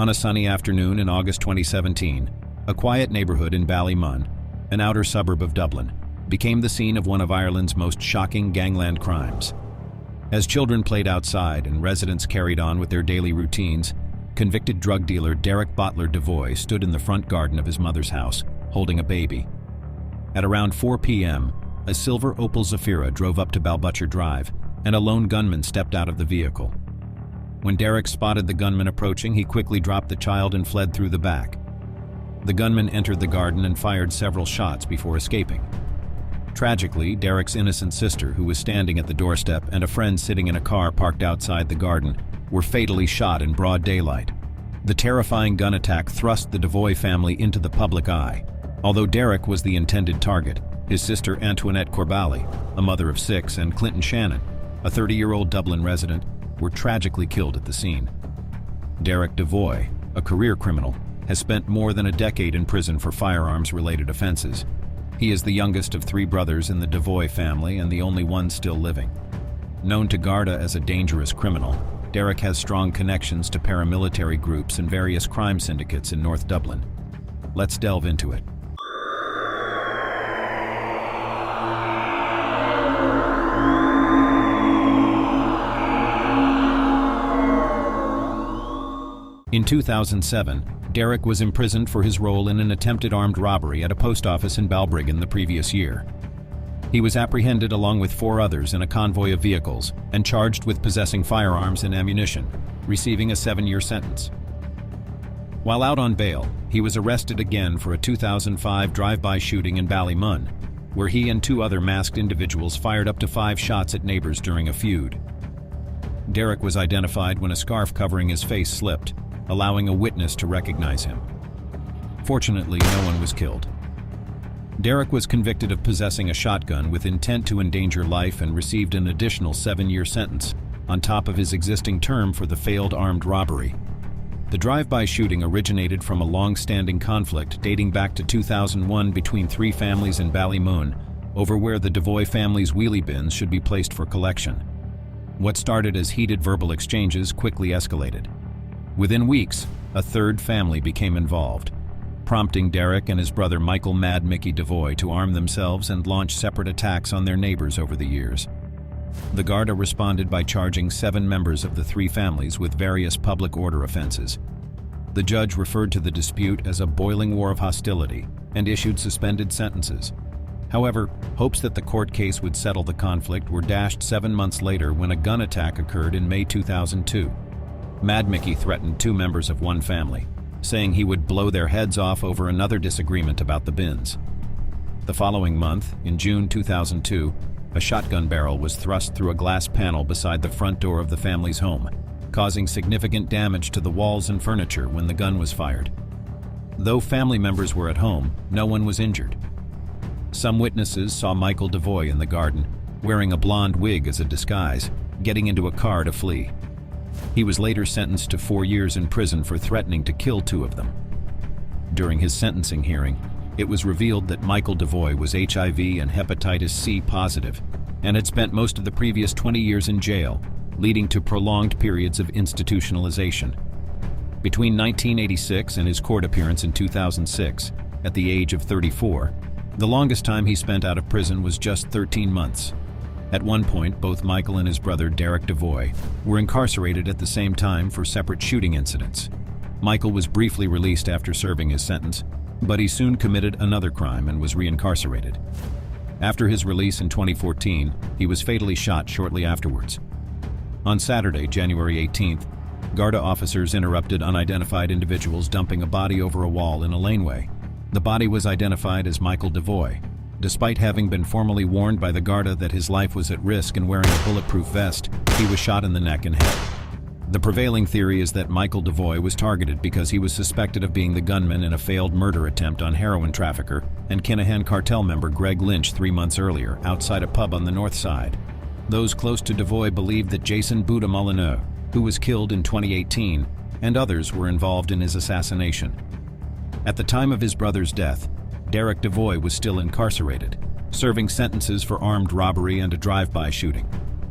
On a sunny afternoon in August 2017, a quiet neighborhood in Ballymun, an outer suburb of Dublin, became the scene of one of Ireland's most shocking gangland crimes. As children played outside and residents carried on with their daily routines, convicted drug dealer Derek Devoy stood in the front garden of his mother's house, holding a baby. At around 4 p.m., a silver Opel Zafira drove up to Balbutcher Drive, and a lone gunman stepped out of the vehicle. When Derek spotted the gunman approaching, he quickly dropped the child and fled through the back. The gunman entered the garden and fired several shots before escaping. Tragically, Derek's innocent sister, who was standing at the doorstep, and a friend sitting in a car parked outside the garden, were fatally shot in broad daylight. The terrifying gun attack thrust the Devoy family into the public eye. Although Derek was the intended target, his sister Antoinette Corbally, a mother of 6, and Clinton Shannon, a 30-year-old Dublin resident, were tragically killed at the scene. Derek Devoy, a career criminal, has spent more than a decade in prison for firearms-related offenses. He is the youngest of 3 brothers in the Devoy family and the only one still living. Known to Garda as a dangerous criminal, Derek has strong connections to paramilitary groups and various crime syndicates in North Dublin. Let's delve into it. In 2007, Derek was imprisoned for his role in an attempted armed robbery at a post office in Balbriggan the previous year. He was apprehended along with 4 others in a convoy of vehicles and charged with possessing firearms and ammunition, receiving a 7-year sentence. While out on bail, he was arrested again for a 2005 drive-by shooting in Ballymun, where he and 2 other masked individuals fired up to 5 shots at neighbors during a feud. Derek was identified when a scarf covering his face slipped, allowing a witness to recognize him. Fortunately, no one was killed. Derek was convicted of possessing a shotgun with intent to endanger life and received an additional 7-year sentence, on top of his existing term for the failed armed robbery. The drive-by shooting originated from a long-standing conflict dating back to 2001 between 3 families in Ballymun over where the Devoy family's wheelie bins should be placed for collection. What started as heated verbal exchanges quickly escalated. Within weeks, a 3rd family became involved, prompting Derek and his brother Michael "Mad Mickey" Devoy to arm themselves and launch separate attacks on their neighbors over the years. The Garda responded by charging 7 members of the 3 families with various public order offenses. The judge referred to the dispute as a boiling war of hostility and issued suspended sentences. However, hopes that the court case would settle the conflict were dashed 7 months later when a gun attack occurred in May 2002. Mad Mickey threatened 2 members of one family, saying he would blow their heads off over another disagreement about the bins. The following month, in June 2002, a shotgun barrel was thrust through a glass panel beside the front door of the family's home, causing significant damage to the walls and furniture when the gun was fired. Though family members were at home, no one was injured. Some witnesses saw Michael Devoy in the garden, wearing a blonde wig as a disguise, getting into a car to flee. He was later sentenced to 4 years in prison for threatening to kill 2 of them. During his sentencing hearing, it was revealed that Michael Devoy was HIV and hepatitis C positive and had spent most of the previous 20 years in jail, leading to prolonged periods of institutionalization. Between 1986 and his court appearance in 2006, at the age of 34, the longest time he spent out of prison was just 13 months. At one point, both Michael and his brother Derek Devoy were incarcerated at the same time for separate shooting incidents. Michael was briefly released after serving his sentence, but he soon committed another crime and was reincarcerated. After his release in 2014, he was fatally shot shortly afterwards. On Saturday, January 18th, Garda officers interrupted unidentified individuals dumping a body over a wall in a laneway. The body was identified as Michael Devoy, despite having been formally warned by the Garda that his life was at risk and wearing a bulletproof vest. He was shot in the neck and head. The prevailing theory is that Michael Devoy was targeted because he was suspected of being the gunman in a failed murder attempt on heroin trafficker and Kinahan cartel member Greg Lynch 3 months earlier outside a pub on the north side. Those close to Devoy believed that Jason Bouda Molyneux, who was killed in 2018, and others were involved in his assassination. At the time of his brother's death, Derek Devoy was still incarcerated, serving sentences for armed robbery and a drive-by shooting.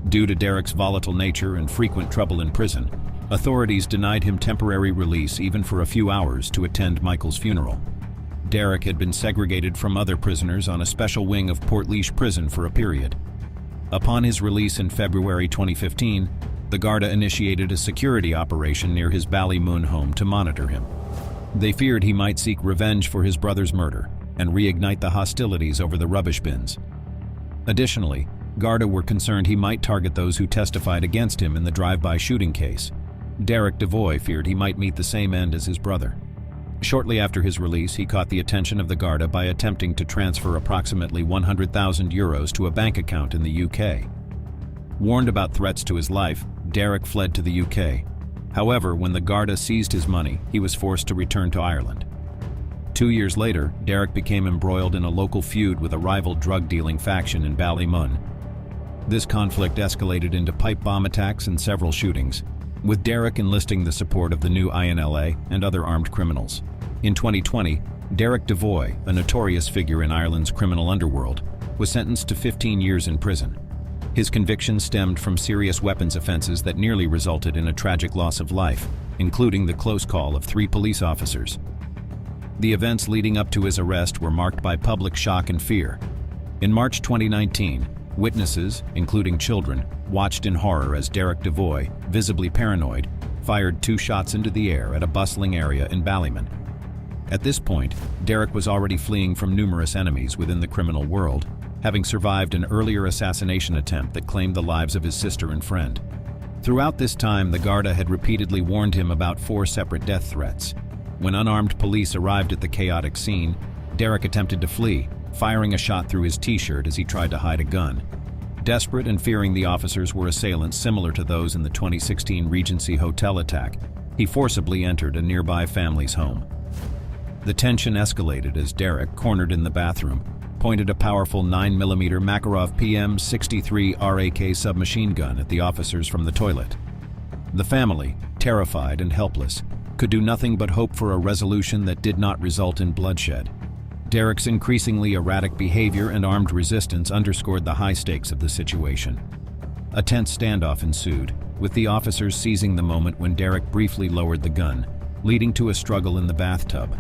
Due to Derek's volatile nature and frequent trouble in prison, Authorities denied him temporary release even for a few hours to attend Michael's funeral. Derek had been segregated from other prisoners on a special wing of Portlaoise prison for a period. Upon his release in February 2015, the Garda initiated a security operation near his Ballymun home to monitor him. They feared he might seek revenge for his brother's murder and reignite the hostilities over the rubbish bins. Additionally, Garda were concerned he might target those who testified against him in the drive-by shooting case. Derek Devoy feared he might meet the same end as his brother. Shortly after his release, he caught the attention of the Garda by attempting to transfer approximately €100,000 to a bank account in the UK. Warned about threats to his life, Derek fled to the UK. However, when the Garda seized his money, he was forced to return to Ireland. 2 years later, Derek became embroiled in a local feud with a rival drug-dealing faction in Ballymun. This conflict escalated into pipe bomb attacks and several shootings, with Derek enlisting the support of the new INLA and other armed criminals. In 2020, Derek Devoy, a notorious figure in Ireland's criminal underworld, was sentenced to 15 years in prison. His conviction stemmed from serious weapons offenses that nearly resulted in a tragic loss of life, including the close call of 3 police officers. The events leading up to his arrest were marked by public shock and fear. In March 2019, witnesses, including children, watched in horror as Derek Devoy, visibly paranoid, fired 2 shots into the air at a bustling area in Ballymun. At this point, Derek was already fleeing from numerous enemies within the criminal world, having survived an earlier assassination attempt that claimed the lives of his sister and friend. Throughout this time, the Garda had repeatedly warned him about 4 separate death threats. When unarmed police arrived at the chaotic scene, Derek attempted to flee, firing a shot through his t-shirt as he tried to hide a gun. Desperate and fearing the officers were assailants similar to those in the 2016 Regency Hotel attack, he forcibly entered a nearby family's home. The tension escalated as Derek, cornered in the bathroom, pointed a powerful 9mm Makarov PM-63 RAK submachine gun at the officers from the toilet. The family, terrified and helpless, could do nothing but hope for a resolution that did not result in bloodshed. Derek's increasingly erratic behavior and armed resistance underscored the high stakes of the situation. A tense standoff ensued, with the officers seizing the moment when Derek briefly lowered the gun, leading to a struggle in the bathtub.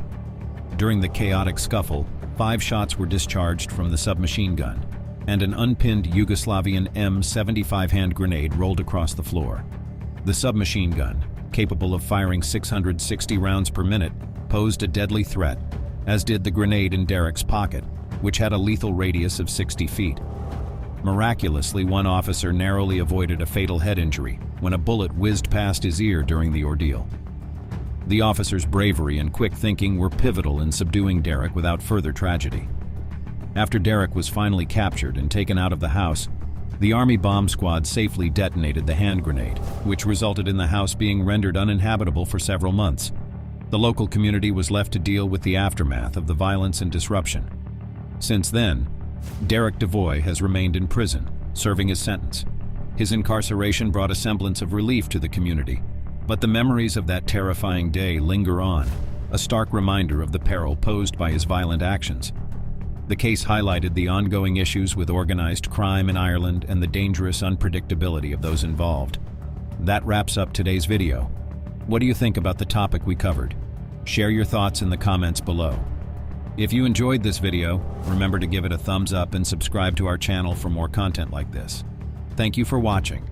During the chaotic scuffle, 5 shots were discharged from the submachine gun, and an unpinned Yugoslavian M75 hand grenade rolled across the floor. The submachine gun, capable of firing 660 rounds per minute, posed a deadly threat, as did the grenade in Derek's pocket, which had a lethal radius of 60 feet. Miraculously, one officer narrowly avoided a fatal head injury when a bullet whizzed past his ear during the ordeal. The officer's bravery and quick thinking were pivotal in subduing Derek without further tragedy. After Derek was finally captured and taken out of the house, the Army bomb squad safely detonated the hand grenade, which resulted in the house being rendered uninhabitable for several months. The local community was left to deal with the aftermath of the violence and disruption. Since then, Derek Devoy has remained in prison, serving his sentence. His incarceration brought a semblance of relief to the community, but the memories of that terrifying day linger on, a stark reminder of the peril posed by his violent actions. The case highlighted the ongoing issues with organized crime in Ireland and the dangerous unpredictability of those involved. That wraps up today's video. What do you think about the topic we covered? Share your thoughts in the comments below. If you enjoyed this video, remember to give it a thumbs up and subscribe to our channel for more content like this. Thank you for watching.